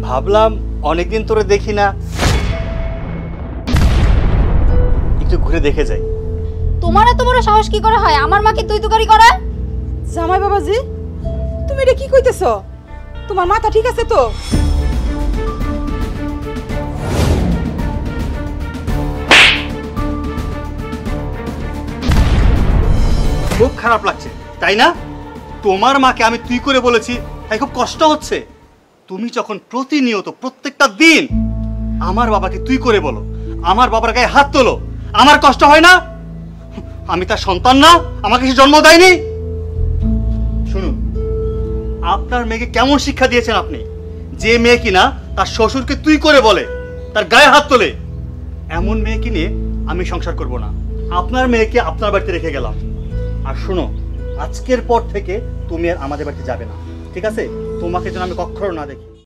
ভাবলাম অনেকদিন তোরে দেখি না, একটু ঘুরে দেখে যাই। তোমার এত বড় সাহস কি করে হয় আমার মাকে তুই তুকারি করে? জামাই বাবাজি, তুমি এটা কি কইতেছ? তোমার মাথা ঠিক আছে তো? খুব খারাপ লাগছে তাই না? তোমার মাকে আমি তুই করে বলেছি, তাই খুব কষ্ট হচ্ছে। তুমি যখন প্রতিনিয়ত প্রত্যেকটা দিন আমার বাবাকে তুই করে বলো, আমার বাবার গায়ে হাত তোলো, আমার কষ্ট হয় না? আমি তার সন্তান না? আমাকে সে জন্ম দেয়নি? শুনুন, আপনার মেয়েকে কেমন শিক্ষা দিয়েছেন আপনি? যে মেয়ে কিনা তার শ্বশুরকে তুই করে বলে, তার গায়ে হাত তোলে, এমন মেয়েকে নিয়ে আমি সংসার করব না। আপনার মেয়েকে আপনার বাড়িতে রেখে গেলাম। আর শোনো, আজকের পর থেকে তুমি আর আমাদের বাড়িতে যাবে না, ঠিক আছে? তোমাকে যেন আমি কখনো না দেখি।